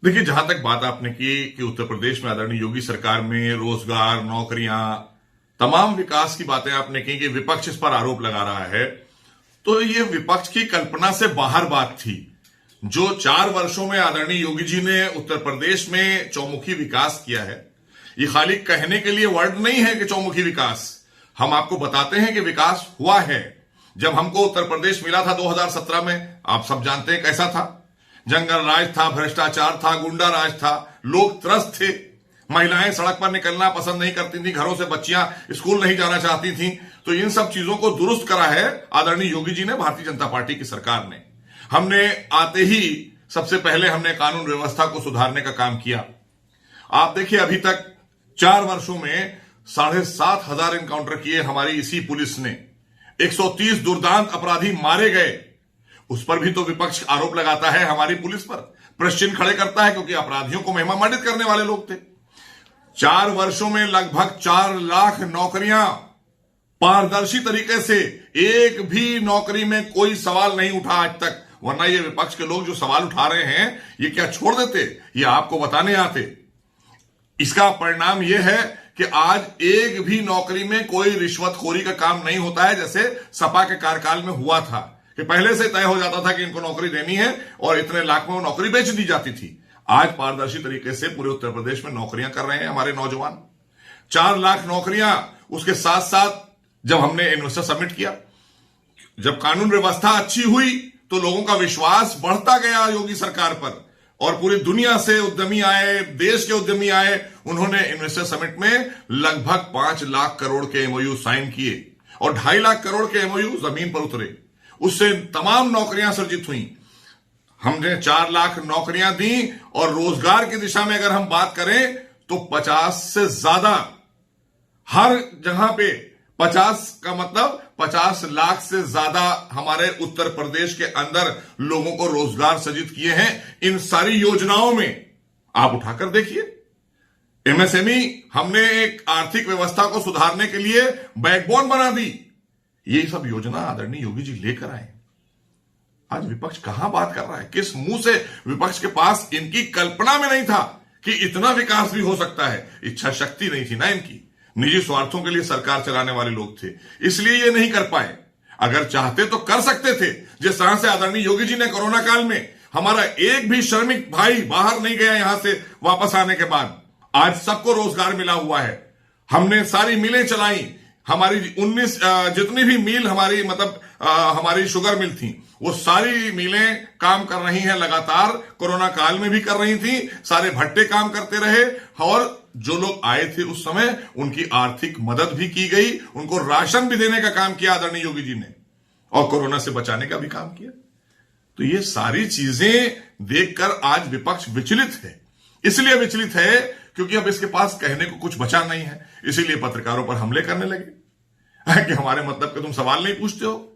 देखिए, जहां तक बात आपने की कि उत्तर प्रदेश में आदरणीय योगी सरकार में रोजगार, नौकरियां, तमाम विकास की बातें आपने की कि विपक्ष इस पर आरोप लगा रहा है, तो ये विपक्ष की कल्पना से बाहर बात थी। जो 4 वर्षों में आदरणीय योगी जी ने उत्तर प्रदेश में चौमुखी विकास किया है, ये खाली कहने के लिए वर्ड नहीं है कि चौमुखी विकास। हम आपको बताते हैं कि विकास हुआ है। जब हमको उत्तर प्रदेश मिला था 2017 में, आप सब जानते हैं कैसा था। जंगल राज था, भ्रष्टाचार था, गुंडा राज था, लोग त्रस्त थे, महिलाएं सड़क पर निकलना पसंद नहीं करती थी, घरों से बच्चियां स्कूल नहीं जाना चाहती थी। तो इन सब चीजों को दुरुस्त करा है आदरणीय योगी जी ने, भारतीय जनता पार्टी की सरकार ने। हमने आते ही सबसे पहले हमने कानून व्यवस्था को सुधारने का काम किया। आप देखिए, अभी तक 4 वर्षों में 7,500 एनकाउंटर किए हमारी इसी पुलिस ने। 130 दुर्दांत अपराधी मारे गए। उस पर भी तो विपक्ष आरोप लगाता है हमारी पुलिस पर, प्रश्न खड़े करता है, क्योंकि अपराधियों को महिमामंडित करने वाले लोग थे। 4 वर्षों में लगभग 4 लाख नौकरियां पारदर्शी तरीके से, एक भी नौकरी में कोई सवाल नहीं उठा आज तक। वरना ये विपक्ष के लोग जो सवाल उठा रहे हैं, ये क्या छोड़ देते? ये आपको बताने आते। इसका परिणाम यह है कि आज एक भी नौकरी में कोई रिश्वतखोरी का काम नहीं होता है, जैसे सपा के कार्यकाल में हुआ था कि पहले से तय हो जाता था कि इनको नौकरी देनी है और इतने लाख में वो नौकरी बेच दी जाती थी। आज पारदर्शी तरीके से पूरे उत्तर प्रदेश में नौकरियां कर रहे हैं हमारे नौजवान। 4 लाख नौकरियां। उसके साथ साथ जब हमने इन्वेस्टर समिट किया, जब कानून व्यवस्था अच्छी हुई, तो लोगों का विश्वास बढ़ता गया योगी सरकार पर, और पूरी दुनिया से उद्यमी आए, देश के उद्यमी आए। उन्होंने इन्वेस्टर समिट में लगभग 5 लाख करोड़ के एमओयू साइन किए और 2.5 लाख करोड़ के एमओयू जमीन पर उतरे। उससे तमाम नौकरियां सृजित हुई। हमने 4 लाख नौकरियां दी, और रोजगार की दिशा में अगर हम बात करें तो 50 से ज्यादा, हर जगह पे 50 का मतलब 50 लाख से ज्यादा हमारे उत्तर प्रदेश के अंदर लोगों को रोजगार सृजित किए हैं इन सारी योजनाओं में। आप उठाकर देखिए, एमएसएमई हमने एक आर्थिक व्यवस्था को सुधारने के लिए बैकबोन बना दी। ये सब योजना आदरणीय योगी जी लेकर आए। आज विपक्ष कहां बात कर रहा है? किस मुंह से? विपक्ष के पास इनकी कल्पना में नहीं था कि इतना विकास भी हो सकता है। इच्छा शक्ति नहीं थी ना इनकी। निजी स्वार्थों के लिए सरकार चलाने वाले लोग थे, इसलिए ये नहीं कर पाए। अगर चाहते तो कर सकते थे। जिस तरह से आदरणीय योगी जी ने कोरोना काल में हमारा एक भी श्रमिक भाई बाहर नहीं गया यहां से वापस आने के बाद, आज सबको रोजगार मिला हुआ है। हमने सारी मिलें चलाई। हमारी 19 जितनी भी मिल हमारी हमारी शुगर मिल थी, वो सारी मिलें काम कर रही हैं लगातार। कोरोना काल में भी कर रही थी, सारे भट्टे काम करते रहे, और जो लोग आए थे उस समय उनकी आर्थिक मदद भी की गई, उनको राशन भी देने का काम किया आदरणीय योगी जी ने, और कोरोना से बचाने का भी काम किया। तो ये सारी चीजें देखकर आज विपक्ष विचलित है। इसलिए विचलित है क्योंकि अब इसके पास कहने को कुछ बचा नहीं है। इसीलिए पत्रकारों पर हमले करने लगे कि हमारे मतलब के तुम सवाल नहीं पूछते हो।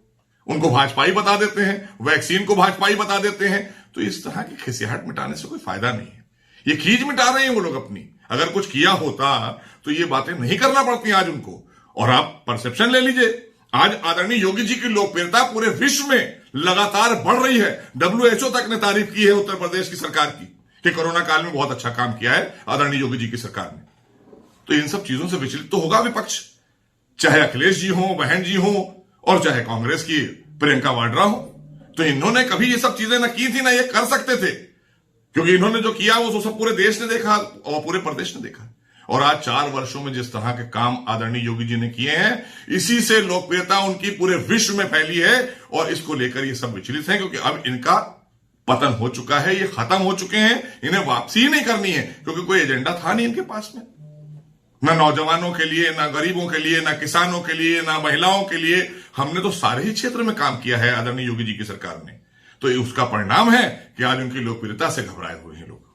उनको भाजपाई बता देते हैं, वैक्सीन को भाजपाई बता देते हैं। तो इस तरह की खिसियाहट मिटाने से कोई फायदा नहीं है। ये खींच मिटा रहे हैं वो लोग अपनी। अगर कुछ किया होता तो ये बातें नहीं करना पड़ती आज उनको। और आप परसेप्शन ले लीजिए, आज आदरणीय योगी जी की लोकप्रियता पूरे विश्व में लगातार बढ़ रही है। WHO तक ने तारीफ की है उत्तर प्रदेश की सरकार की कि कोरोना काल में बहुत अच्छा काम किया है आदरणीय योगी जी की सरकार ने। तो इन सब चीजों से विचलित तो होगा विपक्ष, चाहे अखिलेश जी हो, बहन जी हो, और चाहे कांग्रेस की प्रियंका वाड्रा हो। तो इन्होंने कभी ये सब चीजें ना की थी ना ये कर सकते थे, क्योंकि इन्होंने जो किया वो सब पूरे देश ने देखा और पूरे प्रदेश ने देखा। और आज 4 वर्षों में जिस तरह के काम आदरणीय योगी जी ने किए हैं, इसी से लोकप्रियता उनकी पूरे विश्व में फैली है। और इसको लेकर ये सब विचलित हैं, क्योंकि अब इनका पतन हो चुका है, ये खत्म हो चुके हैं। इन्हें वापसी ही नहीं करनी है, क्योंकि कोई एजेंडा था नहीं इनके पास में, ना नौजवानों के लिए, ना गरीबों के लिए, ना किसानों के लिए, ना महिलाओं के लिए। हमने तो सारे ही क्षेत्र में काम किया है आदरणीय योगी जी की सरकार ने। तो उसका परिणाम है कि आज उनकी लोकप्रियता से घबराए हुए हैं लोग।